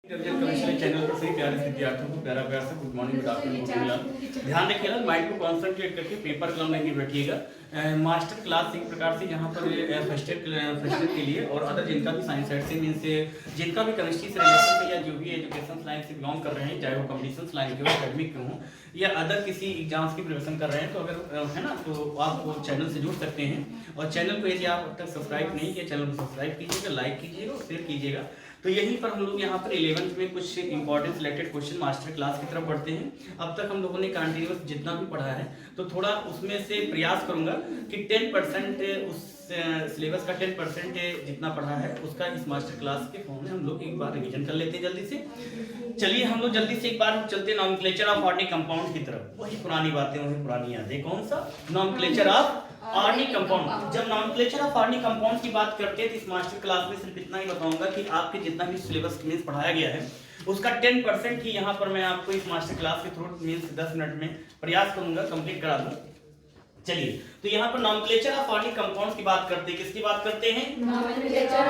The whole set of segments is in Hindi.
चैनल पर सही प्यारे विद्यार्थियों को प्यारा प्यार से good morning, good afternoon, good evening. ध्यान रखिएगा, माइंड को कॉन्सेंट्रेट करके पेपर कलम नहीं बैठिएगा। मास्टर क्लास एक प्रकार से यहाँ पर फर्स्ट ईयर के लिए और अदर जिनका भी साइंस साइड से मीन्स जिनका भी केमिस्ट्री से रिलेटेड है या जो भी एजुकेशन लाइन से बिलोंग कर रहे हैं, चाहे वो कॉम्पिटिशन लाइन के हो, एकेडमिक के हों या अदर किसी एग्जाम्स की प्रिपरेशन कर रहे हैं, तो अगर है ना तो आप वो चैनल से जुड़ सकते हैं। और चैनल को यदि आप अब तक सब्सक्राइब नहीं किया, चैनल को सब्सक्राइब कीजिएगा, लाइक कीजिएगा और शेयर कीजिएगा। तो यहीं पर हम लोग यहाँ पर 11th में कुछ important selected question master class की तरफ बढ़ते हैं। अब तक हम लोगों ने कंटिन्यूअस जितना भी पढ़ा है तो थोड़ा उसमें से प्रयास करूंगा कि 10% उस सिलेबस का 10% जितना पढ़ा है उसका इस मास्टर क्लास के फॉर्म में हम लोग एक बार रिवीजन कर लेते हैं जल्दी से। चलिए हम लोग जल्दी से एक बार चलते हैं नॉमेनक्लेचर ऑफ ऑर्गेनिक कंपाउंड की तरफ। वही पुरानी बातें, वही पुरानी यादें। कौन सा? Nomenclature of organic compound. जब नॉमेनक्लेचर ऑफ ऑर्गेनिक कंपाउंड की बात करते हैं तो इस मास्टर क्लास में सिर्फ इतना ही बताऊंगा कि आपके जितना भी सिलेबस मींस पढ़ाया गया है उसका 10% ही यहाँ पर मैं आपको इस मास्टर क्लास के थ्रू मींस 10 मिनट में प्रयास करूंगा कंप्लीट करा दूं। चलिए तो यहाँ पर नॉमेनक्लेचर ऑफ ऑर्गेनिक कंपाउंड्स की बात करते हैं। किसकी बात करते हैं? नॉमेनक्लेचर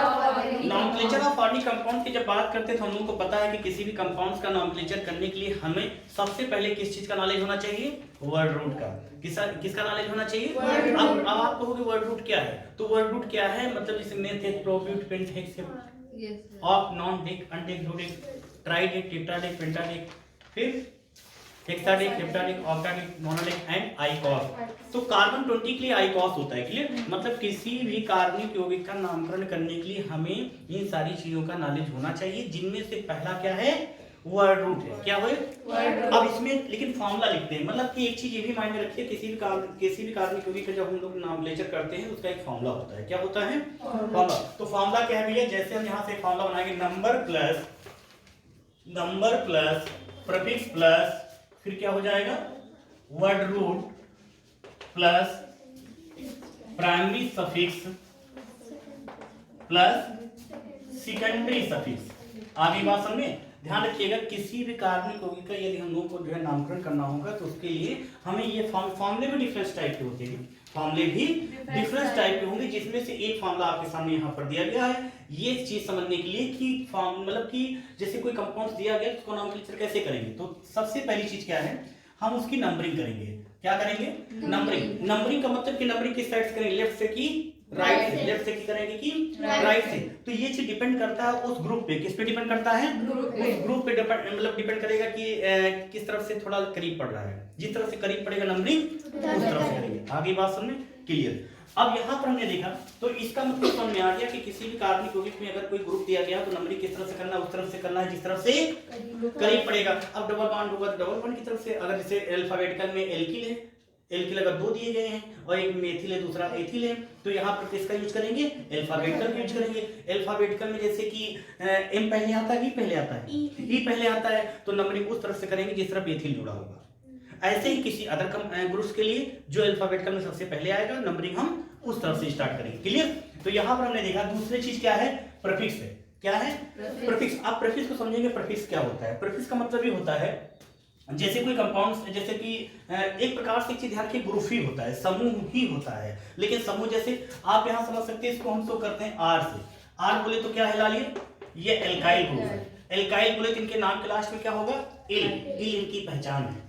ऑफ ऑर्गेनिक कंपाउंड की जब बात करते हैं तो हम लोगों को पता है कि किसी भी कंपाउंड्स का नॉमेनक्लेचर करने के लिए हमें सबसे पहले किस चीज का नॉलेज होना चाहिए? वर्ड रूट का। किसका नॉलेज होना चाहिए? अब आप कहोगे वर्ड रूट क्या है? तो वर्ड रूट क्या है? मतलब जैसे मेथ, प्रोब्यूट, पेंटेक्स, ऑफ, non dec, undec, dodec, tridec, tetradec, pentadec, फिर हेक्साडेक, हेप्टाडेक, ऑक्टाडेक, नोनाडेक एंड आइकॉस। तो कार्बन 20 के लिए आइकॉस होता है। क्लियर? मतलब किसी भी कार्बनिक यौगिक का नामकरण करने के लिए हमें इन सारी चीजों का नॉलेज होना चाहिए, जिनमें से पहला क्या है? वर्ड रूट है। क्या है? अब इसमें लेकिन फॉर्मूला लिखते हैं। मतलब कि एक चीज ये भी माइंड में रखिए, किसी भी कार्बनिक यौगिक का जब हम लोग नॉमेनक्लेचर करते हैं उसका एक फॉर्मूला होता है। क्या होता है? फॉर्मूला। तो फॉर्मूला क्या है भैया? जैसे हम यहाँ से फॉर्मूला बनाएंगे, नंबर प्लस प्रीफिक्स प्लस फिर क्या हो जाएगा? Word root plus primary suffix plus secondary suffix. आगे बात समझे? ध्यान रखिएगा, किसी भी कार्बनिक यौगिक का यदि हम लोगों को जो है नामकरण करना होगा तो उसके लिए हमें ये फॉर्मूले भी डिफरेंट टाइप के होते हैं। फॉर्मूले भी डिफरेंट टाइप के होंगे, जिसमें से एक फॉर्मूला आपके सामने यहाँ पर दिया गया है। ये चीज समझने के लिए कि मतलब कि जैसे कोई कंपाउंड दिया गया उसको नॉमेनक्लेचर कैसे करेंगे, तो सबसे पहली चीज क्या है? हम उसकी नंबरिंग करेंगे। क्या करेंगे? नंबरिंग का मतलब कि नंबरिंग किस साइड से करेंगे? लेफ्ट से कि राइट से? लेफ्ट से की करेंगे कि राइट से? तो ये चीज डिपेंड करता है उस ग्रुप पे। किस पे डिपेंड करता है? उस ग्रुप पे मतलब डिपेंड करेगा कि किस तरफ से थोड़ा करीब पड़ रहा है। जिस तरफ से करीब पड़ेगा नंबरिंग उस तरफ से करेंगे। आगे बात समझ में? क्लियर? अब यहाँ पर हमने देखा तो इसका मतलब समझ में आ गया कि किसी भी कार्बनिक यौगिक में अगर कोई ग्रुप दिया गया तो नंबरिंग किस तरफ से करना है? उस तरफ से करना है जिस तरफ से करीब पड़ेगा। अब डबल बॉन्ड होगा तो डबल बॉन्ड की तरफ से। अगर जैसे अल्फाबेटिकल में एल्किल है, एल्किल अगर दो दिए गए हैं और एक मेथिल है दूसरा एथिल है, तो यहाँ पर किसका यूज करेंगे? अल्फाबेटिकल यूज करेंगे। अल्फाबेटिकल में जैसे कि एम पहले आता है, ई पहले आता है, ई पहले आता है, तो नंबरिंग उस तरफ से करेंगे जिस तरफ एथिल जुड़ा होगा। ऐसे ही किसी अदर ग्रुप्स के लिए जो अल्फाबेटिकल में सबसे पहले आएगा नंबरिंग हम उस तरफ से स्टार्ट करेंगे। क्लियर? तो यहाँ पर हमने देखा दूसरी चीज क्या है? प्रीफिक्स है। क्या है? प्रीफिक्स। आप प्रीफिक्स को समझेंगे। प्रीफिक्स क्या होता है? प्रीफिक्स का मतलब ये होता है जैसे कोई कंपाउंड, जैसे कि एक प्रकार से एक चीज ध्यान रखिए, ग्रुप ही होता है, समूह ही होता है। लेकिन समूह जैसे आप यहाँ समझ सकते हैं, इसको हम शो करते हैं आर से। आर बोले तो क्या है लालिए? ये एल्काइल ग्रुप है। एल्काइल बोले तो इनके नाम के लास्ट में क्या होगा? इल। इल इनकी पहचान है।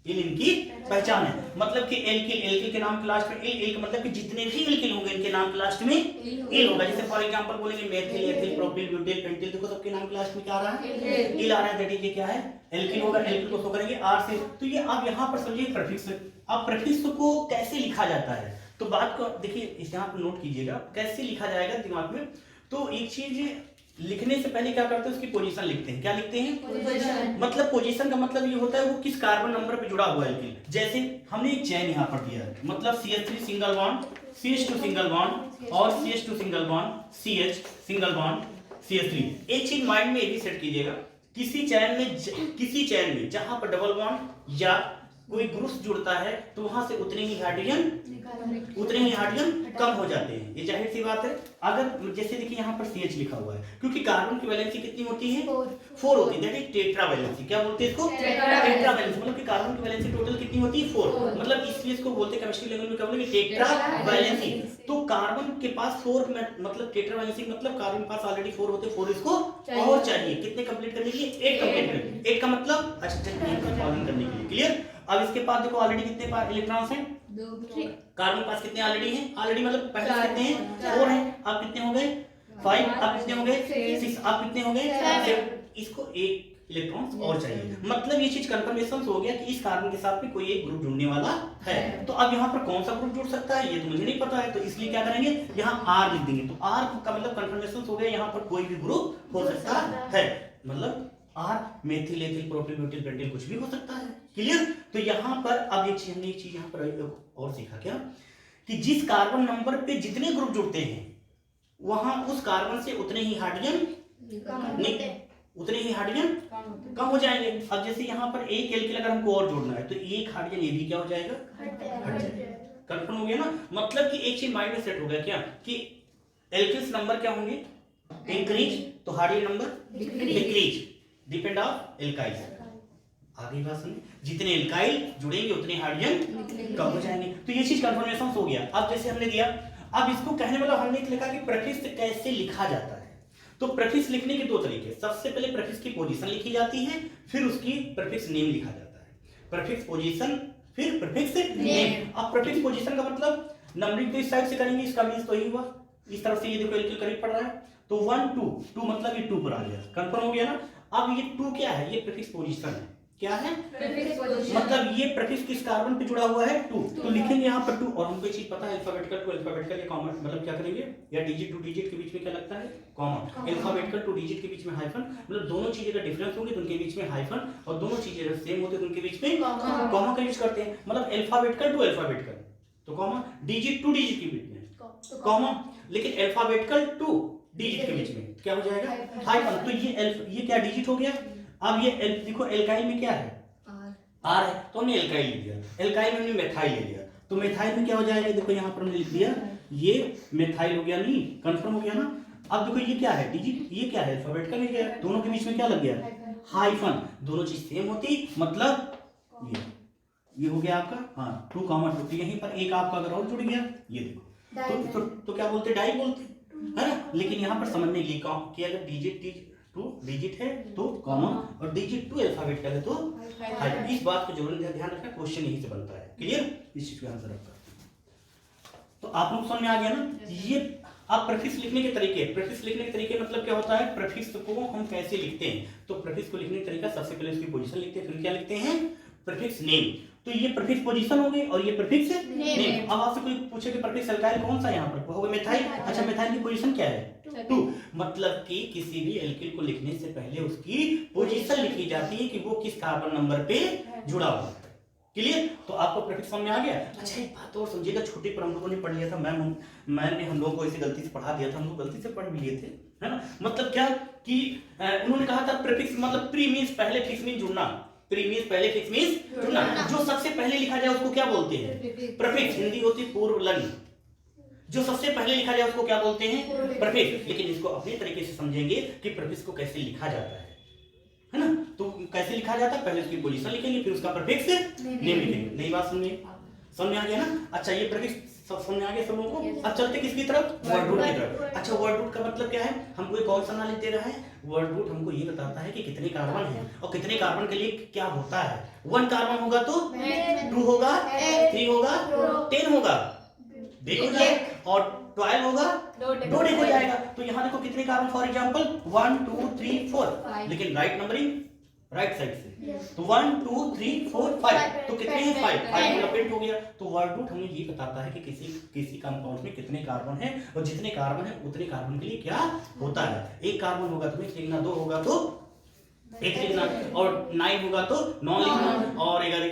इल इनकी पहचान है। मतलब कि एल्किल के नाम के लास्ट में इल का मतलब कि जितने भी एल्किल होंगे इनके नाम के लास्ट में इल होगा। जैसे फॉर एग्जांपल बोलेंगे methyl, ethyl, propyl, butyl, pentyl, देखो सबके नाम के लास्ट में क्या आ रहा है? इल आ रहा है। दैट इज क्या है? एल्किल होगा। एल्किल को शो करेंगे आर से। तो ये आप यहाँ पर समझिए प्रीफिक्स। अब प्रीफिक्स को कैसे लिखा जाता है तो बात को देखिए, इस यहाँ पर नोट कीजिएगा कैसे लिखा जाएगा दिमाग में। तो एक चीज लिखने से पहले क्या करते हैं? उसकी पोजीशन लिखते हैं। क्या लिखते हैं? पोजीशन। मतलब पोजीशन का मतलब ये होता है वो किस कार्बन नंबर पे जुड़ा हुआ है एल्किल। जैसे हमने एक चेन यहाँ पर दिया है, मतलब CH3 single bond, CH2 single bond और CH2 single bond, CH single bond, CH3। एक चीज माइंड में ये भी सेट कीजिएगा, किसी चेन में जहां पर डबल बॉन्ड या कोई ग्रुप जुड़ता है तो वहां से उतने ही हाइड्रोजन कम हो जाते हैं। ये जाहिर सी बात है। अगर जैसे देखिए यहाँ पर CH लिखा हुआ है, क्योंकि कार्बन की वैलेंसी कितनी होती है 4 होती है, दैट इज टेट्रा वैलेंसी। क्या बोलते हैं इसको? Tetra valency. मतलब कि कार्बन की वैलेंसी टोटल कितनी होती है 4, मतलब इसलिए इसको बोलते हैं केमिस्ट्री लेवल में क्या बोलेंगे टेट्रा वैलेंसी। तो कार्बन के पास 4 मतलब टेट्रा वैलेंसी मतलब कार्बन के पास ऑलरेडी 4 होते, 4 इसको और चाहिए कितने कंप्लीट करने के लिए? 8 कंप्लीट करने के लिए। 8 का मतलब अच्छा फॉलोइंग करने के लिए। क्लियर? अब इसके पास देखो ऑलरेडी कितने इलेक्ट्रॉन्स हैं? 2। कार्बन के पास कितने ऑलरेडी हैं? ऑलरेडी मतलब पहले कितने हैं? 4 हैं। अब कितने हो गए? 5। अब कितने हो गए? 6। अब कितने हो गए? 7। इसको 1 इलेक्ट्रॉन्स और चाहिए। मतलब ये चीज कंफर्मेशन हो गया कि इस कार्बन के साथ में कोई एक ग्रुप जुड़ने वाला है। तो अब यहाँ पर कौन सा ग्रुप जुड़ सकता है ये तो मुझे नहीं पता है, तो इसलिए क्या करेंगे यहाँ R लिख देंगे। तो R का मतलब कंफर्मेशन हो गया यहाँ पर कोई भी ग्रुप हो सकता है, मतलब R methyl ethyl propyl butyl pentyl कुछ भी हो सकता है। क्लियर? तो यहाँ पर अब एक चीज यहाँ पर और सीखा क्या कि जिस कार्बन नंबर पे जितने ग्रुप जुड़ते हैं वहां उस कार्बन से उतने ही हाइड्रोजन कम हो जाएंगे। अब जैसे यहाँ पर एक एल्किल अगर हमको और जोड़ना है तो एक हाइड्रोजन ये भी क्या हो जाएगा? हट जाएगा। कंफर्म हो गया ना? मतलब कि एक चीज माइंड में सेट हो गया क्या कि एल्किल्स नंबर क्या होंगे? इंक्रीज, तो hydrogen number decrease, depend of alkyl. आगे बात सुनिए, जितने एल्काइल जुड़ेंगे उतने हाइड्रोजन कम हो जाएंगे। तो ये चीज कंफर्मेशन हो गया। अब जैसे हमने दिया, अब इसको कहने वाला हमने लिखा कि प्रीफिक्स कैसे लिखा जाता है। तो प्रीफिक्स लिखने के 2 तरीके। सबसे पहले प्रीफिक्स की पोजीशन लिखी जाती है, फिर उसकी प्रीफिक्स नेम लिखा जाता है। प्रीफिक्स पोजीशन फिर प्रीफिक्स नेम। अब प्रीफिक्स पोजीशन का मतलब नंबरिंग तो इस साइड से करेंगे, इसका मींस तो ही हुआ इस तरफ से, ये देखो एल्किल करीब पड़ रहा है तो 1 2 मतलब ये 2 पर आ गया। कंफर्म हो गया ना? अब ये 2 क्या है? ये प्रीफिक्स पोजीशन है। क्या है? Prefix position. मतलब ये प्रीफिक्स किस कार्बन पे जुड़ा हुआ है? 2। तो लिखेंगे यहाँ पर 2। और हमको एक चीज पता है अल्फाबेटिकल टू अल्फाबेटिकल या कॉमा, मतलब क्या करेंगे या डिजिट टू डिजिट के बीच में क्या लगता है? कॉमा। अल्फाबेटिकल टू डिजिट के बीच में हाइफन, मतलब दोनों चीजें का डिफरेंस होंगे तो उनके बीच में हाइफन, और दोनों चीजें अगर सेम होते तो उनके बीच में कॉमा का यूज करते हैं। मतलब अल्फाबेटिकल टू अल्फाबेटिकल तो कॉमा, डिजिट टू डिजिट के बीच में कॉमा, लेकिन अल्फाबेटिकल टू डिजिट के बीच में क्या हो जाएगा? हाइफन। तो ये क्या डिजिट हो गया? अब ये देखो एल्काइल में क्या है? R है, तो हमने एल्काइल लिख दिया। एल्काइल में हमने मेथाइल ले लिया, तो मेथाइल में क्या हो जाएगा? देखो यहाँ पर हमने लिख दिया ये मेथाइल हो गया। नहीं, कंफर्म हो गया ना? अब देखो ये क्या है? डिजिट। ये क्या है? अल्फाबेटिकल में क्या है? दोनों के बीच में क्या लग गया? हाइफन। दोनों चीज सेम होती, मतलब ये हो गया आपका हाँ 2 2। यहीं पर एक आपका अगर और जुड़ गया, ये देखो तो क्या बोलते? डाई बोलते है ना? लेकिन यहाँ पर समझने के लिए कि अगर डिजिट 2 डिजिट है तो कॉमा, और डिजिट 2 अल्फाबेटिकल है तो हाइफन। इस बात को जरूर ध्यान रखना, क्वेश्चन यहीं से बनता है। क्लियर? इस चीज का आंसर रखा। तो आप लोग समझ में आ गया ना? ये आप प्रीफिक्स लिखने के तरीके, प्रीफिक्स लिखने के तरीके मतलब क्या होता है? प्रीफिक्स को हम कैसे लिखते हैं? तो प्रीफिक्स को लिखने का तरीका, सबसे पहले उसकी पोजीशन लिखते हैं, फिर क्या लिखते हैं? Prefix name. तो ये प्रीफिक्स पोजीशन हो गई और ये प्रीफिक्स नेम। अब आपसे कोई पूछे कि प्रीफिक्स अल्काइल कौन सा यहाँ पर होगा? मेथाइल। अच्छा, मेथाइल की पोजीशन क्या है? 2। मतलब कि किसी भी एल्किल को लिखने से पहले उसकी पोजीशन लिखी जाती है कि वो किस कार्बन नंबर पे जुड़ा हुआ है। क्लियर? तो आपको प्रीफिक्स समझ में आ गया? अच्छा, एक बात और समझिएगा, छोटे पर हम लोगों ने पढ़ लिया था, मैंने हम लोगों को इसे गलती से पढ़ा दिया था, हम लोग गलती से पढ़ भी लिए थे, है ना? मतलब क्या कि उन्होंने कहा था प्रीफिक्स मतलब प्री मींस पहले, फिक्स मींस जुड़ना। प्री मींस पहले, फिक्स मींस जुड़ना। जो सबसे पहले लिखा जाए उसको क्या बोलते हैं? प्रीफिक्स। हिंदी होती पूर्व लग्न। जो सबसे पहले लिखा जाए उसको क्या बोलते हैं? प्रीफिक्स। लेकिन इसको अपने तरीके से समझेंगे कि प्रीफिक्स को कैसे लिखा जाता है ना? तो कैसे लिखा जाता है? पहले उसकी पोजीशन लिखेंगे, फिर उसका प्रीफिक्स नेम लिखेंगे। नई बात समझ में आ गया ना? अच्छा, ये प्रीफिक्स सब समझ में आ गया सब लोगों को? अब चलते किसकी तरफ? वर्ड रूट की तरफ। अच्छा, वर्ड रूट का मतलब क्या है? हमको एक और प्रणाली दे रहा है। वर्ड रूट हमको ये बताता है कि कितने कार्बन हैं और कितने कार्बन के लिए क्या होता है। 1 कार्बन होगा तो 2 होगा, 3 होगा, 10 होगा, देखो जाए, और 12 होगा, 2 हो जाएगा। तो यहाँ देखो कितने कार्बन, फॉर एग्जांपल 1 2 3 4, लेकिन राइट नंबरिंग राइट साइड से। तो 1 2 3 4 5, तो कितने हैं? 5 लपेट हो गया। तो वर्ड रूट हमें ये बताता है कि किसी कंपाउंड में कितने कार्बन हैं और जितने कार्बन हैं उतने कार्बन के लिए क्या होता है। 1 कार्बन होगा तो 1 लिखना, 2 होगा तो 1 लिखना, और 9 होगा तो 9 लिखना, और अगर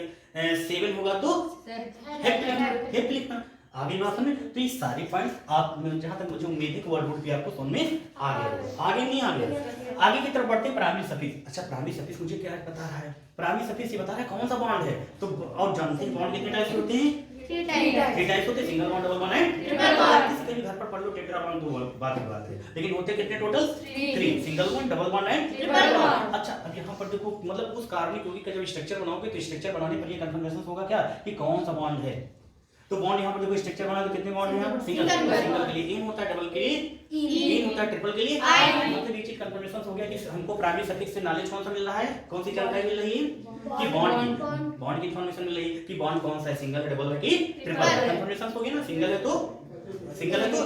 7 होगा तो हेप लिखना। आगे बात समझ? तो ये सारे पॉइंट्स आप जहां तक मुझे उम्मीद है कि वर्ड रूट भी आपको समझ में आ गया। आगे नहीं आ गया? आगे की तरफ बढ़ते हैं प्राइमरी सफिक्स। अच्छा, प्राइमरी सफिक्स मुझे क्या बता रहा है? प्राइमरी सफिक्स ये बता रहा है कौन सा बॉन्ड है। तो और जानते हैं बॉन्ड कितने टाइप के होते हैं? 3 टाइप्स होते, single bond, double bond and triple bond. किसी के भी घर पर पढ़ लो टेट्रा बॉन्ड, दो बात की बात है, लेकिन होते कितने total? 3, single bond, double bond and triple bond. अच्छा, अब यहाँ पर देखो मतलब उस कार्बनिक यौगिक का जब स्ट्रक्चर बनाओगे तो स्ट्रक्चर बनाने पर ये कंफर्मेशन होगा क्या कि कौन सा बॉन्ड है। तो बॉन्ड यहाँ पर देखो स्ट्रक्चर बना तो कितने बॉन्ड है यहाँ पर? सिंगल के लिए इन होता है, डबल के लिए इन होता है, ट्रिपल के लिए आई। मतलब ये चीज कंफर्मेशन हो गया कि हमको प्राइमरी सफिक्स से नॉलेज कौन सा मिल रहा है, कौन सी जानकारी मिल रही है कि बॉन्ड की इंफॉर्मेशन मिल रही है कि बॉन्ड कौन सा है, सिंगल है, डबल है कि ट्रिपल है। कंफर्मेशन हो गया ना, सिंगल है तो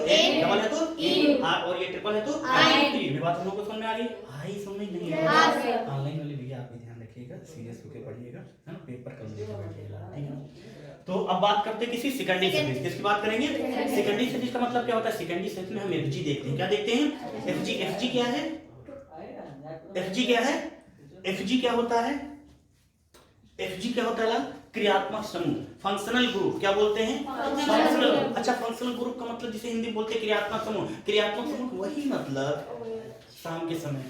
ए, डबल है तो ई, और ये ट्रिपल है तो आई। तो ये भी बात हम लोग को समझ में आ गई। आई समझ नहीं है ऑनलाइन वाले भैया, आप भी ध्यान रखिएगा, सीरियस होकर पढ़िएगा, है ना, पेपर कम लेकर बैठिएगा, ठीक है। तो अब बात करते हैं किसी सेकेंडरी सफिक्स, किसकी बात करेंगे? सेकेंडरी सफिक्स का मतलब क्या होता है? सेकेंडरी सफिक्स में हम एफजी देखते हैं। क्या देखते हैं? एफजी क्या है? एफजी क्या है? एफजी क्या होता है? एफजी क्या होता है? क्रियात्मक समूह, फंक्शनल ग्रुप। क्या बोलते हैं? फंक्शनल। अच्छा, फंक्शनल ग्रुप का मतलब जिसे हिंदी में बोलते हैं क्रियात्मक समूह। क्रियात्मक समूह वही मतलब शाम के समय,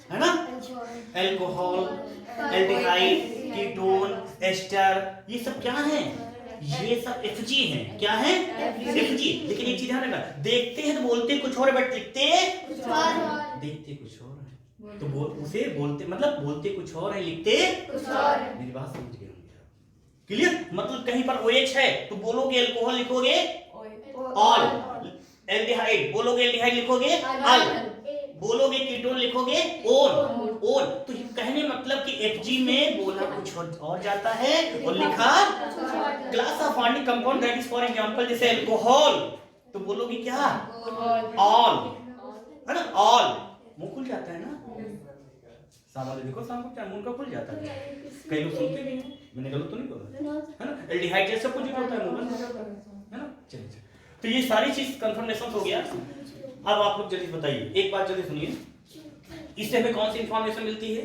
है ना, अल्कोहल, एल्डिहाइड, कीटोन, एस्टर, ये सब क्या है? ये सब एफजी हैं। क्या है? एफजी। लेकिन एक चीज ध्यान रखना, देखते हैं तो बोलते कुछ और बट लिखते कुछ और, देखते कुछ और है तो उसे बोलते मतलब बोलते कुछ और है, लिखते कुछ और है। मेरी बात समझ गए होंगे? क्लियर? मतलब कहीं पर OH है तो बोलोगे अल्कोहल, लिखोगे ऑल, एल्डिहाइड बोलोगे एल्डिहाइड, लिखोगे अल, बोलोगे कीटोन, लिखोगे ओन। तो कहने मतलब कि एफजी में बोला कुछ और जाता है और लिखा class of organic compound that is for example जैसे अल्कोहल तो बोलोगे क्या? ऑल, है ना, ऑल। मुंह खुल जाता है ना, सामने देखो, सामने क्या मुंह का खुल जाता है, कई लोग सुनते भी हैं, मैंने गलत तो नहीं बोला, है ना। एल्डिहाइड जैसा कुछ होता है, मुंह बंद हो जाता है ना। चलिए, तो ये सारी चीज कंफर्मेशन हो गया। अब आप लोग जल्दी बताइए, एक बात जल्दी सुनिए, इससे हमें कौन सी इंफॉर्मेशन मिलती है?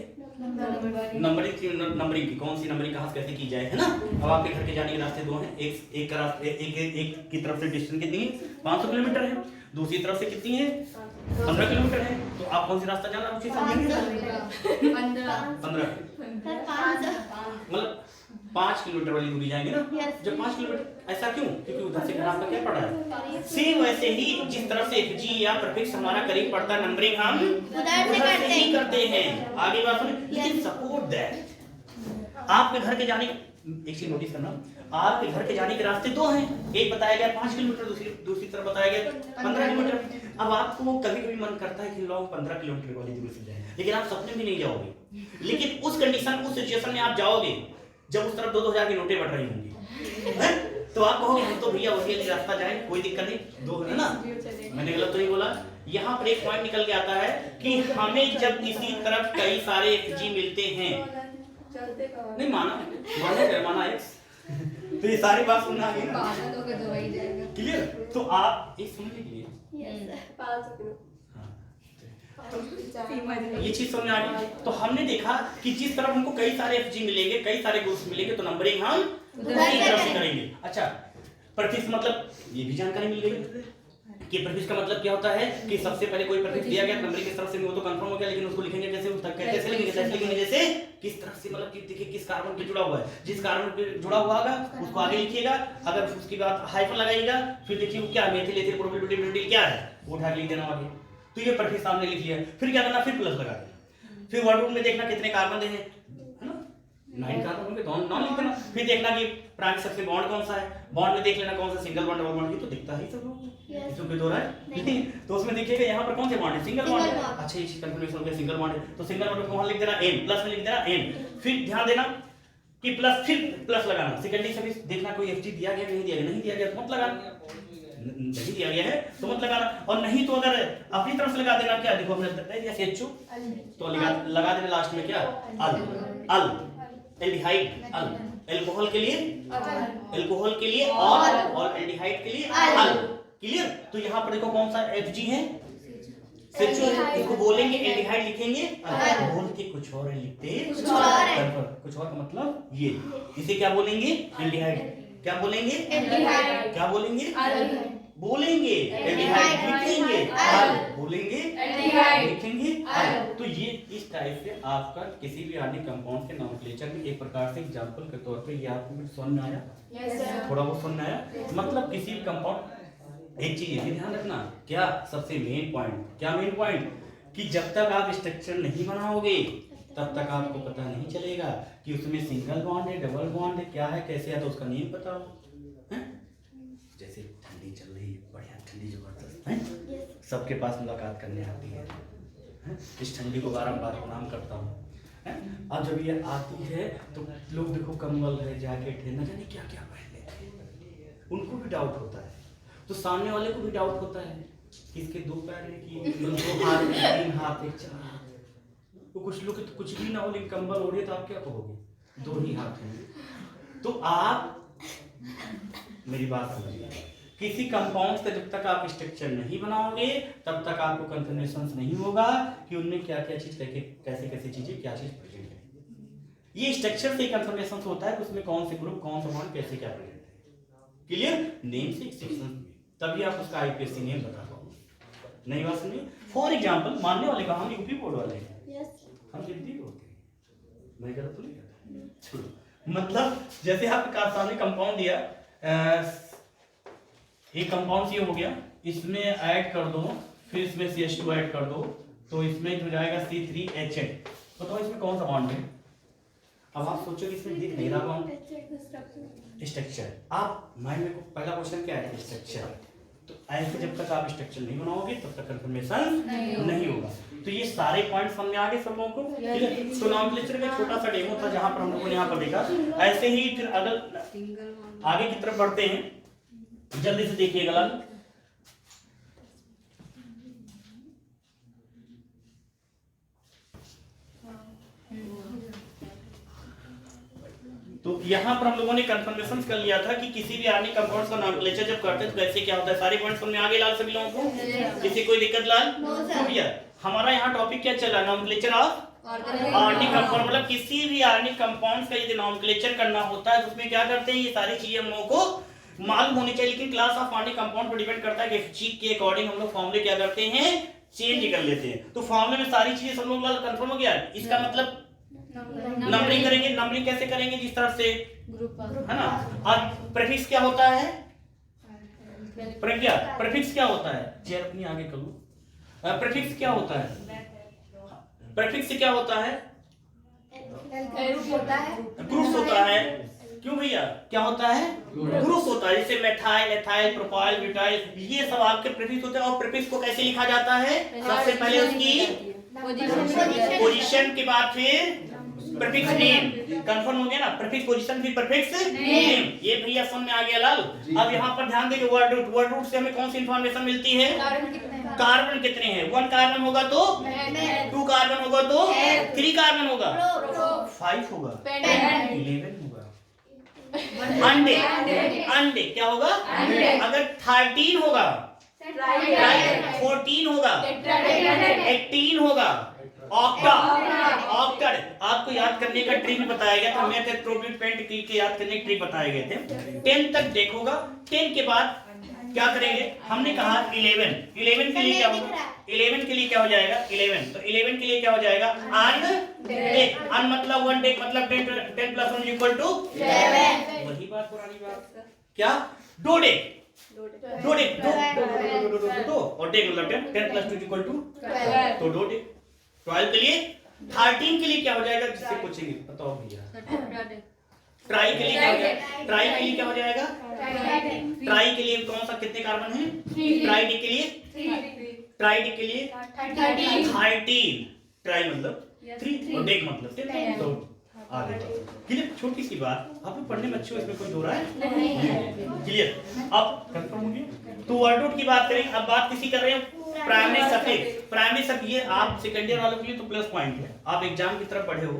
नंबरिंग की। कौन सी नंबरिंग कहां से कैसे की जाए, है ना। अब आपके घर के जाने के रास्ते दो हैं, एक का रास्ते एक की तरफ से डिस्टेंस कितनी है? 500 किलोमीटर है, दूसरी तरफ से कितनी है? 15 किलोमीटर है। तो आप कौन सी रास्ता जाना है? 15 मतलब 5 किलोमीटर वाली दूरी जाएंगे ना। जब 5 किलोमीटर, ऐसा क्यों? क्योंकि उधर से घर आपका क्या पड़ा है? सेम वैसे ही जिस तरफ से एफजी या प्रीफिक्स हमारा करीब पड़ता है, नंबरिंग हम उधर से ही करते हैं। आगे बात सुनिए, लेकिन सपोर्ट दैट आपके घर के जाने, एक चीज नोटिस करना, आपके घर के जाने के रास्ते दो हैं, एक बताया गया 5 किलोमीटर, दूसरी तरफ बताया गया 15 किलोमीटर। अब आपको कभी-कभी मन करता है कि लोग 15 किलोमीटर वाली दूरी से जाएं, लेकिन आप सपने में नहीं जाओगे। लेकिन उस कंडीशन, उस सिचुएशन में आप जाओगे जब उस तरफ 2-2 हजार की नोटें बढ़ रही होंगी, तो आप कहोगे हम तो भैया वही रास्ता जाएं, कोई दिक्कत नहीं, दो है ना। मैंने गलत तो नहीं बोला। यहाँ पर एक पॉइंट निकल के आता है कि हमें जब किसी तरफ कई सारे एफजी मिलते हैं, नहीं माना एक्स, तो ये सारी बात सुनना है ना, क्लियर? तो आप एक समझने के लिए ये चीज समझ आ गई। तो हमने देखा कि जिस तरफ हमको कई सारे एफजी मिलेंगे, कई सारे ग्रुप्स मिलेंगे, तो नंबरिंग हम उसी तरफ से करेंगे। अच्छा, प्रीफिक्स मतलब ये भी जानकारी मिल गई कि प्रीफिक्स का मतलब क्या होता है कि सबसे पहले कोई प्रीफिक्स दिया गया नंबरिंग की तरफ से, वो तो कंफर्म हो गया, लेकिन उसको लिखेंगे कैसे? कैसे लिखेंगे? जैसे किस तरफ से, मतलब कि देखिए किस कार्बन पे जुड़ा हुआ है, जिस कार्बन पे जुड़ा हुआ होगा उसको आगे लिखिएगा, अगर उसके बाद हाइफन लगाइएगा, फिर देखिए वो क्या मेथिल एथिल प्रोपेनॉल क्या है वो उठा के लिख देना आगे। तो ये प्रीफिक्स सामने लिख लिया, फिर क्या करना? फिर प्लस लगा देना, फिर वर्ड में देखना कितने कार्बन हैं, है ना, 9 कार्बन होंगे, नॉन लिख देना। फिर देखना कि प्राइमरी सबसे बॉन्ड कौन सा है, बॉन्ड में देख लेना कौन सा सिंगल बॉन्ड, डबल बॉन्ड, ये तो दिखता ही सब लोग, इसमें कोई दो रहा है तो उसमें देखिएगा यहाँ पर कौन से बॉन्ड है? सिंगल बॉन्ड है। अच्छा, ये चीज कंफर्मेशन हो गया, सिंगल बॉन्ड है, तो सिंगल बॉन्ड को वहां लिख देना n, प्लस में लिख देना n। फिर ध्यान देना कि प्लस, फिर प्लस लगाना। सेकेंडरी सर्विस देखना कोई एफजी दिया गया, नहीं दिया गया, नहीं दिया गया तो मत लगाना, नहीं दिया गया है तो मत लगाना, और नहीं तो अगर अपनी तरफ से लगा देना, क्या देखो हमने जैसे एचओ तो लगा देना लास्ट में क्या? अल, एल्डिहाइड अल, अल्कोहल के लिए और एल्डिहाइड के लिए अल, क्लियर? तो यहाँ पर देखो कौन सा एफजी है? इसको बोलेंगे एल्डिहाइड, लिखेंगे बोल के कुछ और लिखते कुछ और का मतलब ये, इसे क्या बोलेंगे? एल्डिहाइड। क्या बोलेंगे? एल्डिहाइड। क्या बोलेंगे? बोलेंगे, एल्डिहाइड लिखेंगे, अल बोलेंगे, एल्डिहाइड लिखेंगे, अल। तो ये इस टाइप से आपका किसी भी आर्गेनिक कंपाउंड के नॉमेनक्लेचर में एक प्रकार से एग्जांपल के तौर पे ये आपको भी समझ में आया? Yes sir. थोड़ा बहुत समझ में आया? मतलब किसी भी कंपाउंड, एक चीज ये ध्यान रखना, क्या सबसे मेन पॉइंट, क्या मेन पॉइंट, कि जब तक आप स्ट्रक्चर नहीं बनाओगे तब तक आपको पता नहीं चलेगा कि उसमें सिंगल बॉन्ड है, डबल बॉन्ड है, क्या है, कैसे है, तो उसका नेम पता हो। जैसे ठंडी चल रही है, बढ़िया ठंडी जबरदस्त है, सबके पास मुलाकात करने आती है, इस ठंडी को बारंबार प्रणाम करता हूँ। अब जब ये आती है तो लोग देखो कंबल है, जैकेट है, न जाने क्या क्या पहन लेते हैं, उनको भी डाउट होता है, तो सामने वाले को भी डाउट होता है कि इसके दो पैर है कि दो हाथ, तीन हाथ, एक चार। तो कुछ लोग तो कुछ भी ना हो लेकिन कंबल ओढ़े तो आप क्या कहोगे, दो ही हाथ हैं। तो आप मेरी बात समझिए, किसी कंपाउंड से जब तक आप स्ट्रक्चर नहीं बनाओगे तब तक आपको कंफर्मेशन नहीं होगा कि उनमें क्या क्या चीज, कैसे कैसे चीजें, क्या चीज प्रेजेंट है। ये स्ट्रक्चर से कंफर्मेशन होता है कि उसमें कौन से ग्रुप, कौन सा बॉन्ड, कैसे क्या प्रेजेंट है। क्लियर? नेम से सेक्शन, तभी आप उसका आईपीएससी नेम बता पाओगे। नई बात सुनिए, फॉर एग्जांपल मानने वाले का, हम यूपी बोर्ड वाले हैं, हम हिंदी बोलते हैं, मैं गलत तो नहीं कहता। मतलब जैसे आपके सामने कंपाउंड दिया, एक कंपाउंड ये हो गया, इसमें ऐड कर दो, फिर इसमें CH2 ऐड कर दो, तो इसमें हो जाएगा C3H8। बताओ इसमें कौन सा बॉन्ड है? अब आप सोचो कि इसमें दिख नहीं रहा बॉन्ड, स्ट्रक्चर। आप माइंड में पहला क्वेश्चन क्या है, स्ट्रक्चर। तो ऐसे जब तक आप स्ट्रक्चर नहीं बनाओगे तब तक कंफर्मेशन नहीं होगा। तो ये सारे पॉइंट्स समझ आ गए सब लोगों को? ठीक है। तो नॉमेनक्लेचर का छोटा सा डेमो था जहां पर हम लोगों ने यहाँ पर देखा। ऐसे ही फिर अगर आगे की तरफ बढ़ते हैं, जल्दी से देखिएगा। तो यहाँ पर हम लोगों ने कंफर्मेशन कर लिया था कि किसी भी आर्गेनिक कंपाउंड्स का नॉमेनक्लेचर जब करते हैं तो कैसे क्या होता है। सारे पॉइंट्स समझ में आ गए लाल सभी लोगों को? किसी कोई दिक्कत लाल? तो भैया हमारा यहाँ टॉपिक क्या चल रहा है, नॉमेनक्लेचर ऑफ आर्गेनिक कंपाउंड। मतलब किसी भी आर्गेनिक कंपाउंड्स का यदि नॉमेनक्लेचर करना होता है तो उसमें क्या करते हैं, ये सारी चीजें हम लोगों को मालूम होनी चाहिए। लेकिन क्लास ऑफ आर्गेनिक कंपाउंड पर डिपेंड करता है कि चीज के अकॉर्डिंग हम लोग फॉर्मूले क्या करते हैं, चेंज कर लेते हैं। तो फॉर्मूले में सारी चीजें सब लोग कंफर्म हो गया। इसका मतलब नंबरिंग करेंगे। नंबरिंग कैसे करेंगे, जिस तरह से ग्रुप है ना। अब प्रीफिक्स क्या होता है, प्रज्ञा प्रीफिक्स क्या होता है, चेयर अपनी आगे कर लो। प्रीफिक्स क्या होता है, प्रीफिक्स क्या होता है, ग्रुप्स होता है। क्यों भैया, क्या होता है, ग्रुप्स होता है। जैसे मेथाइल, एथाइल, प्रोपाइल, ब्यूटाइल, ये सब आपके प्रीफिक्स होते हैं। और प्रीफिक्स को कैसे लिखा जाता है, सबसे पहले उसकी पोजीशन के बाद फिर प्रीफिक्स नेम। कंफर्म हो गया ना, प्रीफिक्स पोजीशन फिर प्रीफिक्स नेम। ये भैया समझ में आ गया लाल। अब यहाँ पर ध्यान देंगे, वर्ड रूट। वर्ड रूट से हमें कौन सी इंफॉर्मेशन मिलती है, कार्बन कितने हैं। 1 कार्बन होगा तो 2 कार्बन होगा तो 3 कार्बन होगा, 5 होगा, 11 होगा। अंडे, अंडे क्या होगा, अगर 13 होगा, 14 होगा, 18 होगा। ऑक्टा, ऑक्टर आपको याद करने का ट्रिक बताया गया था। मैथ प्रोबेबिलिटी पेंट के याद करने के ट्रिक बताए गए थे। 10 तक देखोगा, 10 के बाद क्या करेंगे, हमने कहा 11। 11 के लिए क्या होगा, 11 के लिए क्या हो जाएगा, 11। तो 11 के लिए क्या हो जाएगा, अन मतलब 1 डेक मतलब 10 प्लस 1 इक्वल टू 11। वही बात, पुरानी बात, क्या दो डेक, दो डेक, दो और डेक मतलब 10 प्लस 2 इक्वल टू 12। तो दो डेक। 12 के लिए, 13 के लिए क्या हो जाएगा, जिससे पूछेंगे बताओ भैया। ट्राई के लिए क्या हो जाएगा, ट्राई के लिए क्या हो जाएगा, ट्राई के लिए कौन सा, कितने कार्बन है, ट्राई डी के लिए, ट्राई डी के लिए 13। ट्राई मतलब 3 और डेक मतलब 10। तो आगे क्लियर, छोटी सी बात, आप लोग पढ़ने में अच्छे हो, इसमें कोई दो राय नहीं। क्लियर, अब कंफर्म हो गया। तो वर्ड रूट की बात करें। अब बात किसी कर रहे हैं, प्राइमरी सफिक्स। प्राइमरी सफिक्स ये आप सेकंड ईयर वालों के लिए तो प्लस पॉइंट है, आप एग्जाम की तरफ पढ़े हो,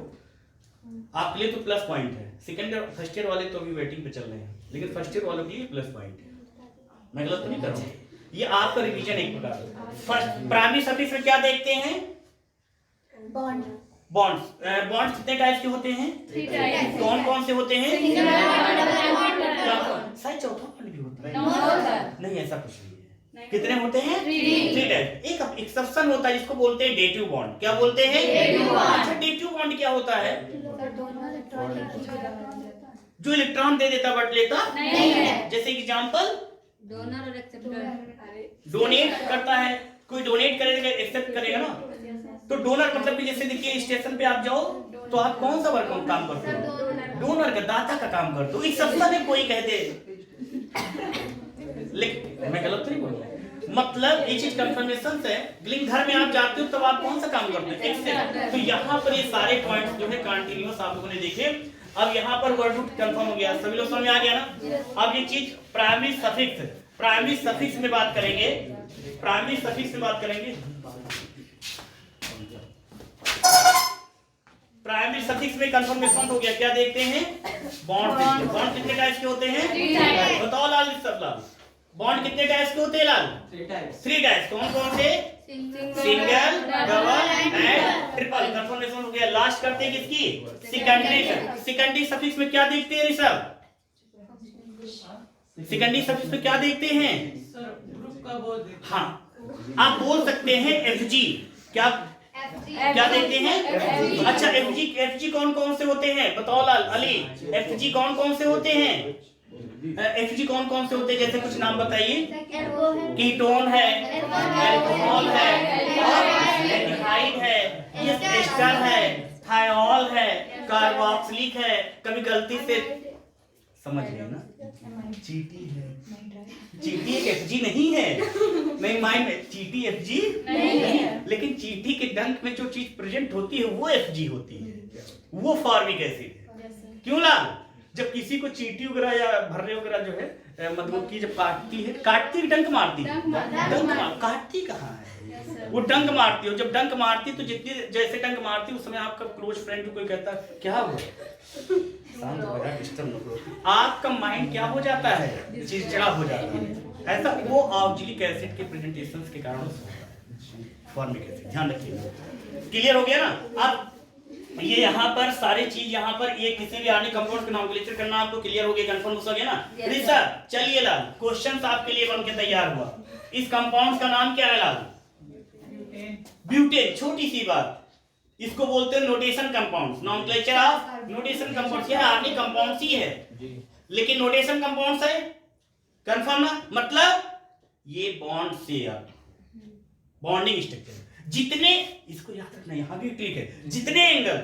आपके लिए तो प्लस पॉइंट है। सेकंड ईयर फर्स्ट ईयर वाले तो अभी वेटिंग पे चल रहे हैं, लेकिन फर्स्ट ईयर वालों के लिए प्लस पॉइंट है। मैं गलत तो नहीं कर रहा हूँ, ये आपका रिवीजन एक प्रकार से। फर्स्ट प्राइमरी सफिक्स में क्या देखते हैं, बॉन्ड। बॉन्ड्स कितने टाइप के होते हैं, कौन कौन से होते हैं, शायद चौथा बॉन्ड भी होता है, नहीं ऐसा कुछ नहीं। कितने होते हैं? 3 टाइप। एक एक्सेप्शन होता है जिसको बोलते हैं डेटिव बॉन्ड। क्या बोलते हैं? अच्छा, डेटिव बॉन्ड क्या होता है? जो इलेक्ट्रॉन दे देता बट लेता नहीं है। जैसे एग्जांपल, डोनर और एक्सेप्टर। डोनेट करता है, कोई डोनेट करेगा एक्सेप्ट करेगा ना। तो डोनर मतलब कि जैसे देखिए स्टेशन पे आप जाओ तो आप कौन सा वर्क काम करते हो? डोनर का, दाता का काम करते हो। एक्सेप्शन है कोई कह दे, लेकिन मैं गलत नहीं बोल रहा। मतलब ये चीज कंफर्मेशन है। लेकिन घर में आप जाते हो तब आप कौन सा काम करते हो? एक्सेप्ट। तो यहाँ पर ये सारे पॉइंट्स जो है कंटिन्यूअस आप लोगों ने देखे। अब यहाँ पर वर्ड रूट कंफर्म हो गया, सभी लोग समझ में आ गया ना? अब ये चीज प्राइमरी सफिक्स, प्राइमरी सफिक्स में बात करेंगे। प्राइमरी सफिक्स में बात करेंगे। प्राइमरी सफिक्स में कंफर्मेशन हो गया। क्या देखते हैं? बॉन्ड। बॉन्ड कितने टाइप्स के होते हैं? बताओ लाल, सब लाल। बॉन्ड कितने टाइप्स के होते हैं लाल? 3 टाइप्स। कौन कौन से? Single, double and triple. Confirmation हो गया। लास्ट करते हैं किसकी? सेकेंडरी। सेकेंडरी सफिक्स में क्या देखते हैं ऋषभ? सेकेंडरी सफिक्स में क्या देखते हैं? हाँ, आप बोल सकते हैं एफजी। क्या क्या देखते हैं? अच्छा, एफजी कौन कौन से होते हैं? बताओ लाल, अली, एफजी कौन कौन से होते हैं? एफजी कौन कौन से होते हैं? जैसे कुछ नाम बताइए। कीटोन है, अल्कोहल है, और एल्डिहाइड है, एस्टर है, थायोल है, कार्बोक्सिलिक है। कभी गलती से समझ गए ना? चीटी है। चीटी एक एफजी नहीं है। नहीं, माइंड में चीटी एफजी नहीं है, लेकिन चीटी के डंक में जो चीज प्रेजेंट होती है वो एफजी होती है, वो फॉर्मिक एसिड है। क्यों लाल? जब किसी को चीटी वगैरह या भर्रे वगैरह जो है मधुमक्खी जब काटती है, काटती डंक मारती है, काटती कहाँ है? वो डंक मारती है। जब डंक मारती तो जितनी जैसे डंक मारती उस समय आपका क्लोज फ्रेंड कोई कहता क्या हुआ, शांत हो जा, डिस्टर्ब न करो, आपका माइंड क्या हो जाता है? चिड़चिड़ा हो जाता है। ऐसा वो ऑक्जेलिक एसिड के प्रेजेंटेशंस के कारण फॉर्मिक एसिड। ध्यान रखिए। क्लियर हो गया ना? अब ये यहाँ पर सारी चीज यहाँ पर ये किसी भी आने कंपाउंड का नॉमेनक्लेचर करना आपको क्लियर हो गया, कंफर्म हो गया ना? ऋषभ चलिए लाल, क्वेश्चंस आपके लिए बन के तैयार हुआ। इस कंपाउंड का नाम क्या है लाल? ब्यूटेन। छोटी सी बात, इसको बोलते हैं notation compounds. Nomenclature of notation compounds. यह आर्गेनिक कंपाउंड्स ही है लेकिन नोटेशन कंपाउंड्स है। कंफर्म ना? मतलब ये बॉन्ड से बॉन्डिंग स्ट्रक्चर जितने, इसको याद रखना, यहां भी ट्रिक है, जितने एंगल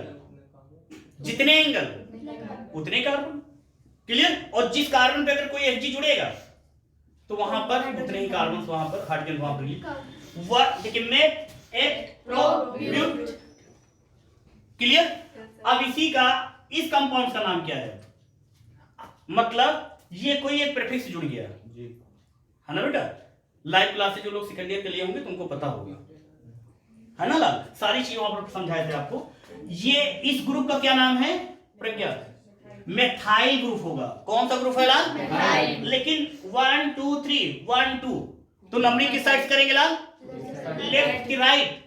उतने कार्बन। क्लियर? और जिस कार्बन पे अगर कोई एफजी जुड़ेगा तो वहां पर उतने ही कार्बन वहां पर हाइड्रोजन वहां पर देखिए मेट एक प्रोब्यूट। क्लियर? अब इसी का इस कंपाउंड का नाम क्या है? मतलब ये कोई एक प्रीफिक्स जुड़ गया है ना बेटा? लाइव क्लास से जो लोग सेकंड ईयर के लिए होंगे तुमको पता होगा, है ना लाल? सारी चीजें वहां पर समझाए थे आपको। ये इस ग्रुप का क्या नाम है? प्रज्ञा। मेथाइल ग्रुप होगा। कौन सा ग्रुप है लाल? मेथाइल। लेकिन 1 2 3 1 2 तो नंबरिंग किस साइड करेंगे लाल? लेफ्ट की राइट?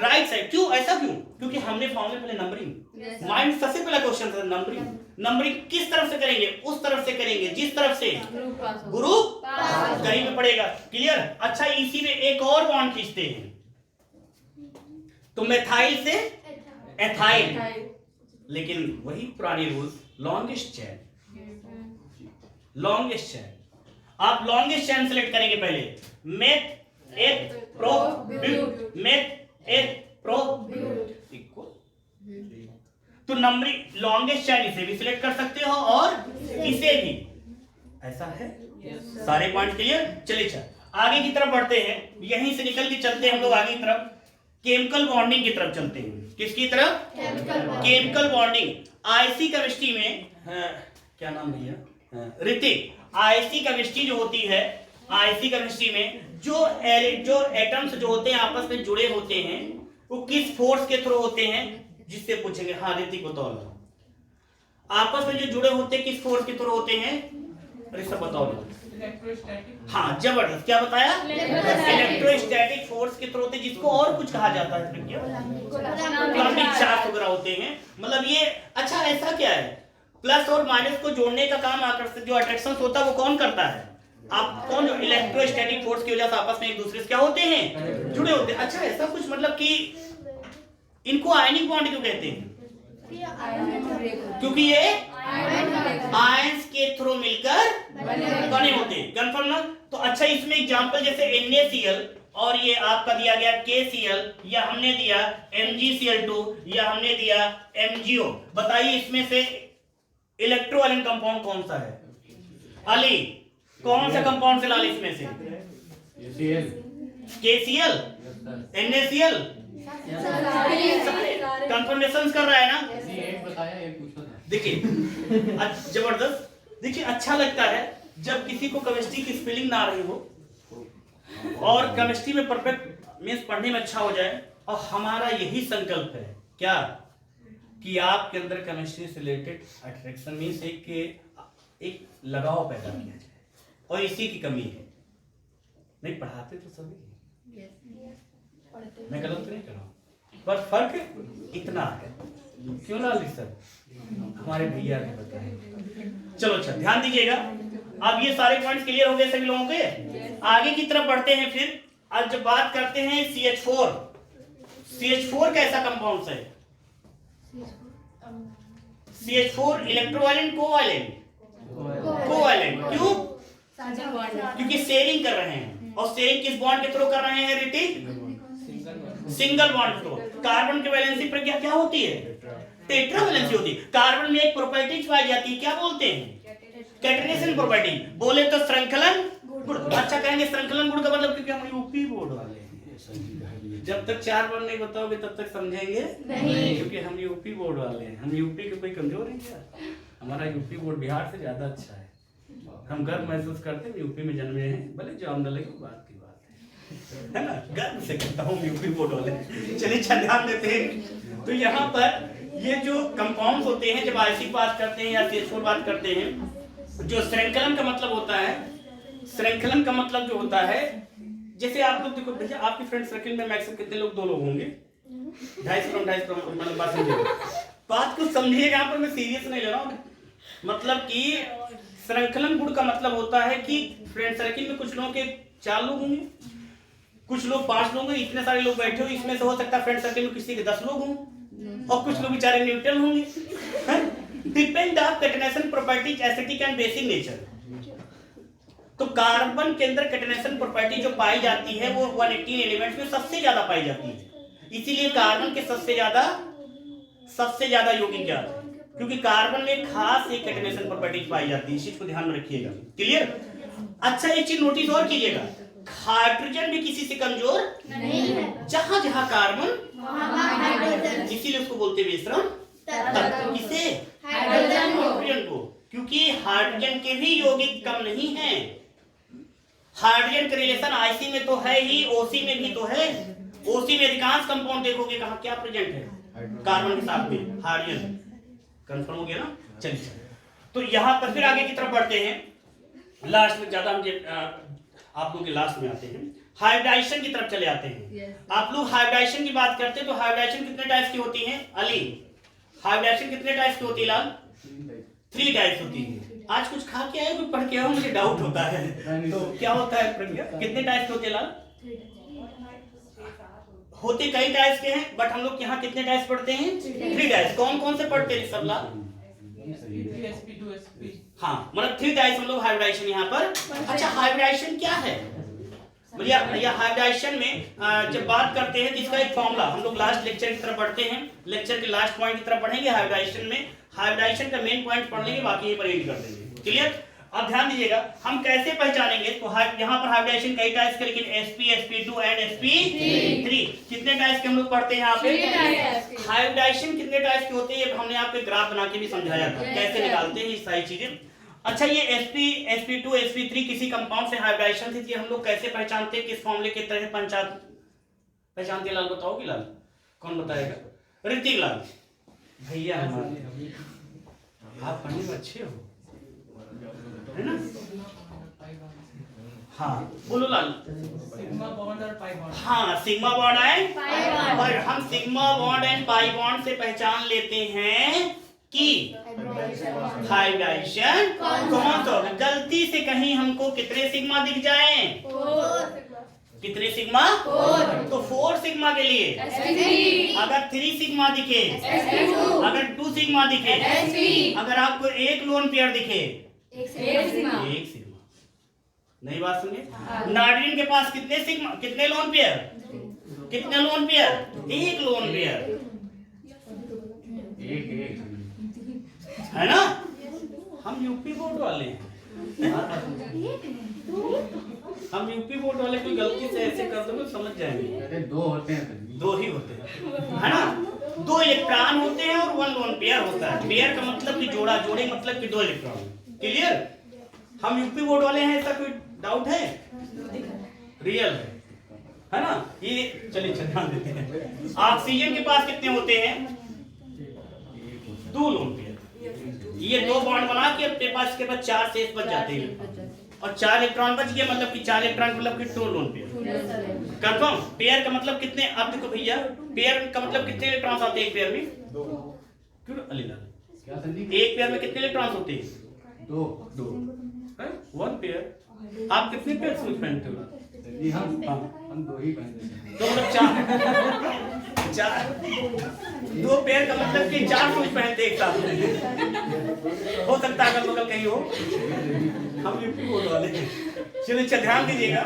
Right side. क्यों? ऐसा क्यों? क्योंकि हमने फॉर्मूले पहले नंबरिंग, माइंड सबसे पहला क्वेश्चन था नंबरिंग। नंबरिंग किस तरफ से करेंगे? उस तरफ से करेंगे जिस तरफ से ग्रुप कहीं पे पड़ेगा। क्लियर? अच्छा, इसी में एक और बॉन्ड खींचते हैं तो मेथाइल से एथाइल, लेकिन वही पुरानी rules, longest chain. Longest chain, आप लॉन्गेस्ट चेन सेलेक्ट करेंगे पहले। मेथ एक प्रोब्यूट, मेथ एक प्रोब्यूट इक्वल। तो नंबरिंग लॉन्गेस्ट चेन इसे भी सिलेक्ट कर सकते हो और इसे भी। ऐसा है? सारे पॉइंट क्लियर? चलिए चल आगे की तरफ बढ़ते हैं। यहीं से निकल के चलते हैं हम लोग आगे की तरफ, केमिकल बॉन्डिंग की तरफ चलते हैं। किसकी तरफ? Chemical bonding. आईसी केमिस्ट्री में क्या नाम भैया? ऋतिक। आईसी केमिस्ट्री जो होती है, आईसी केमिस्ट्री में जो एटम्स जो होते हैं आपस में जुड़े होते हैं वो किस फोर्स के थ्रू होते हैं? जिससे पूछेंगे। हाँ ऋतिक बताओ, आपस में जो जुड़े होते हैं किस फोर्स के थ्रू होते हैं? अरे सब बताओ। हाँ जबरदस्त, क्या बताया? इलेक्ट्रोस्टैटिक फोर्स के थ्रू होते हैं, जिसको और कुछ कहा जाता है कूलम्बिक चार्ज वगैरह होते हैं। मतलब ये अच्छा ऐसा क्या है? प्लस और माइनस को जोड़ने का काम आकर्षण जो अट्रैक्शन होता है वो कौन करता है? आप कौन जो इलेक्ट्रोस्टैटिक फोर्स की वजह से आपस में एक दूसरे से क्या होते हैं, जुड़े होते हैं। अच्छा ऐसा कुछ मतलब कि इनको आयनिक बॉन्ड क्यों कहते हैं? क्योंकि ये आयंस के थ्रू मिलकर बने होते हैं। कंफर्म ना? तो अच्छा इसमें एग्जांपल जैसे NaCl और ये आपका दिया गया KCl, या हमने दिया MgCl2, या हमने दिया MgO। बताइए इसमें से इलेक्ट्रोवायलेंट कंपाउंड कौन सा है? अली कौन सा कंपाउंड से लाल इसमें से? KCl, NaCl, कंफर्मेशन कर रहा है ना? देखिए जबरदस्त। देखिए अच्छा लगता है जब किसी को केमिस्ट्री की स्पेलिंग ना आ रही हो और केमिस्ट्री में परफेक्ट मींस पढ़ने में अच्छा हो जाए। और हमारा यही संकल्प है क्या कि आपके अंदर केमिस्ट्री से रिलेटेड अट्रैक्शन मींस एक लगाव पैदा किया जाए, और इसी की कमी है। नहीं पढ़ाते तो सभी, मैं गलत तो नहीं कर रहा हूँ, पर फर्क इतना है। क्यों लाल सर? हमारे भैया ने बताया। चलो अच्छा ध्यान दीजिएगा। अब ये सारे पॉइंट्स क्लियर हो गए सभी लोगों के? आगे की तरफ बढ़ते हैं। फिर आज जब बात करते हैं CH4, CH4 कैसा कंपाउंड है? CH4 इलेक्ट्रोवायलेंट कोवायलेंट? कोवायलेंट। क्यों? क्योंकि शेयरिंग कर रहे हैं, और शेयरिंग किस बॉन्ड के थ्रू कर रहे हैं Hrithik? Single bond through. Carbon की वैलेंसी प्रक्रिया क्या होती है? टेट्रा वैलेंसी होती है। कार्बन में एक प्रॉपर्टी पाई जाती है, क्या बोलते हैं? Catenation property. बोले तो श्रृंखलन गुण। अच्छा कहेंगे श्रृंखलन गुण का मतलब, क्योंकि हम यूपी बोर्ड वाले हैं, जब तक 4 बार नहीं बताओगे तब तक समझेंगे नहीं, क्योंकि हम यूपी बोर्ड वाले हैं। हम यूपी के कोई कमजोर है क्या? हमारा यूपी बोर्ड बिहार से ज्यादा अच्छा है। हम गर्व महसूस करते हैं यूपी में जन्मे हैं, भले जो आम लगे बात की बात है ना, गर्व से कहता हूँ यूपी बोर्ड वाले। चलिए अच्छा ध्यान देते हैं। तो यहाँ पर ये जो कंपाउंड्स होते हैं, जब आयनिक बात करते हैं या CH4 बात करते हैं, जो श्रृंखलन का मतलब होता है, श्रृंखलन का मतलब जो होता है, जैसे आप लोग देखो भैया आपकी फ्रेंड सर्किल में मैक्सिमम कितने लोग? 2 लोग होंगे। 250 मतलब बात को समझिएगा। यहाँ पर मैं सीरियस नहीं ले रहा हूँ। मतलब कि श्रृंखलन गुण का मतलब होता है कि फ्रेंड सर्किल में कुछ लोगों के 4 लोग होंगे, कुछ लोग 5 लोग होंगे, इतने सारे लोग बैठे हो, इसमें से हो सकता है फ्रेंड सर्किल में किसी के 10 लोग हों, और कुछ लोग बेचारे न्यूट्रल होंगे। Depend of catenation properties acetic and basic nature. तो कार्बन के अंदर कैटेनेशन प्रॉपर्टी जो पाई जाती है वो 118 एलिमेंट्स में सबसे ज्यादा पाई जाती है। इसीलिए कार्बन के सबसे ज्यादा यौगिक ज्ञात है, क्योंकि कार्बन में खास एक कैटेनेशन प्रॉपर्टीज पाई जाती है। इस चीज को ध्यान में रखिएगा। क्लियर? अच्छा एक चीज नोटिस और कीजिएगा, हाइड्रोजन भी किसी से कमजोर नहीं है। जहां जहां कार्बन, इसीलिए उसको बोलते हैं विश्रम तत्व। किसे? हाइड्रोजन को। क्योंकि हाइड्रोजन के भी यौगिक कम नहीं है। हाइड्रोजन का रिलेशन IC में तो है ही, OC में भी तो है। OC में अधिकांश कंपाउंड देखोगे कहां क्या प्रेजेंट है? कार्बन के साथ में हाइड्रोजन। कंफर्म हो गया ना? चलिए तो यहां पर फिर आगे की तरफ बढ़ते हैं। लास्ट में ज्यादा हम आप लोग के लास्ट में आते हैं, हाइब्रिडाइजेशन की तरफ चले आते हैं। आप लोग हाइब्रिडाइजेशन की बात करते हैं तो हाइब्रिडाइजेशन कितने टाइप्स की होती है? अली हाइब्रिडाइजेशन कितने टाइप्स की होती है? लाल 3 टाइप्स होती है। आज कुछ खा के आए, कुछ पढ़ के आए, मुझे डाउट होता है। तो क्या होता है प्रज्ञा, कितने टाइप्स के होते हैं लाल? होते कई टाइप्स के हैं, बट हम लोग यहाँ कितने टाइप्स पढ़ते हैं? 3 टाइप्स। कौन कौन से पढ़ते हैं सब लाल? हाँ मतलब 3 टाइप्स हम लोग हाइब्रिडाइजेशन यहाँ पर। अच्छा हाइब्रिडाइजेशन क्या है? या हाइब्रिडाइजेशन में जब बात करते हैं तो इसका एक फॉर्मूला हम लोग लास्ट लेक्चर की तरफ पढ़ते हैं। लेक्चर के लास्ट पॉइंट की तरफ पढ़ेंगे। हाइब्रिडाइजेशन में हाइब्रिडाइजेशन का मेन पॉइंट पढ़ लेंगे, बाकी यहीं पर एंड कर देंगे। क्लियर? अब ध्यान दीजिएगा हम कैसे पहचानेंगे। तो यहाँ पर हाइब्रिडाइजेशन कई टाइप्स के, लेकिन sp sp2 एंड sp3 कितने टाइप्स के हम लोग पढ़ते हैं यहाँ पे? हाइब्रिडाइजेशन कितने टाइप्स के होते हैं हमने आपको ग्राफ बना के भी समझाया था, कैसे निकालते हैं ये सारी चीजें। अच्छा ये sp sp2 sp3 किसी कंपाउंड से हाइब्रिडाइजेशन थी, हम लोग कैसे पहचानते हैं, किस फॉर्मूले के तहत पहचानते? लाल बताओगे? लाल कौन बताएगा? ऋतिक लाल भैया हमारे, आप पढ़ने में अच्छे हो है ना? हाँ बोलो लाल। सिग्मा बॉन्ड और पाई बॉन्ड। हाँ sigma bond and pi bond. और हम sigma bond and pi bond से पहचान लेते हैं की हाइब्रिडाइजेशन कौन सा होगा? गलती से कहीं हमको कितने सिग्मा दिख जाए? कितने सिग्मा? तो 4 सिग्मा के लिए अगर 3 सिग्मा दिखे, अगर 2 सिग्मा दिखे, अगर आपको एक लोन पेयर दिखे, एक सिग्मा। नई बात सुनिए, नाइट्रोजन के पास कितने सिग्मा, कितने लोन पेयर? कितने लोन पेयर? एक लोन पेयर, है ना? हम यूपी बोर्ड वाले हैं, हम यूपी बोर्ड वाले कोई गलती से ऐसे कर दो तो समझ जाएंगे। 2 होते हैं, 2 ही होते हैं, है ना? 2 इलेक्ट्रॉन होते हैं और 1 लोन पेयर होता है। पेयर का मतलब कि जोड़ा, जोड़े मतलब कि 2 इलेक्ट्रॉन। क्लियर? हम यूपी बोर्ड वाले हैं, ऐसा कोई डाउट है? रियल है ना? ये चलिए ध्यान देते हैं। ऑक्सीजन के पास कितने होते हैं? 2 लोन पेयर। ये 2 बॉन्ड बना के अपने पास के बाद 4 शेष बच जाते हैं, और 4 इलेक्ट्रॉन बच गए, मतलब कि 4 इलेक्ट्रॉन मतलब कि 2 लोन पेयर। कंफर्म? पेयर का मतलब कितने? अब देखो भैया, पेयर का मतलब कितने इलेक्ट्रॉन्स आते हैं एक पेयर में? 2। क्यों अलीलाल? क्या संदीप? एक पेयर में कितने इलेक्ट्रॉन्स होते हैं? 2। 1 पेयर। आप कितने पेयर शूज पहनते हो? हम 2 ही पहनते हैं। तो मतलब 4 2 पेयर का मतलब कि 4 शूज पहनते एक साथ में। हो सकता है अगल बगल कहीं हो, हम यूपी बोर्ड वाले हैं। चलिए ध्यान दीजिएगा,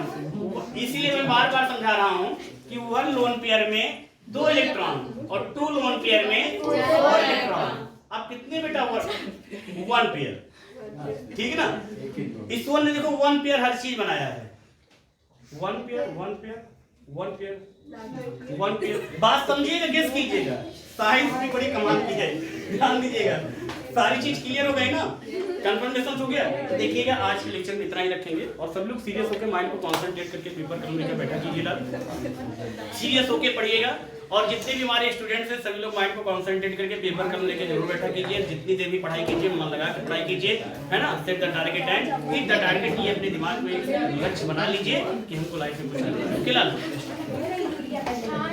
इसीलिए मैं बार बार समझा रहा हूँ कि 1 लोन पेयर में 2 इलेक्ट्रॉन और 2 लोन पेयर में 4 इलेक्ट्रॉन। अब कितने बेटा? 1 पेयर, ठीक है ना? इस वन ने देखो 1 पेयर हर चीज बनाया है। 1 पेयर, 1 पेयर, 1 पेयर, 1 पेयर। बात समझिएगा, गेस कीजिएगा। साइंस भी बड़ी कमाल की है, ध्यान दीजिएगा। सारी चीज क्लियर हो गई ना? कंफर्मेशन हो गया? तो देखिएगा, आज के लेक्चर में इतना ही रखेंगे, और सब लोग सीरियस होकर माइंड को कंसंट्रेट करके पेपर करने का बैठा कीजिएगा, सीरियस होकर पढ़िएगा। और जितने भी हमारे स्टूडेंट्स हैं सभी लोग माइंड को कंसंट्रेट करके पेपर करने के जरूर बैठा कीजिए। जितनी देर भी पढ़ाई कीजिए, मन लगा कर पढ़ाई कीजिए, है ना? Set the target and hit the target. ये अपने दिमाग में एक लक्ष्य बना लीजिए कि हमको लाइफ में कुछ करना है।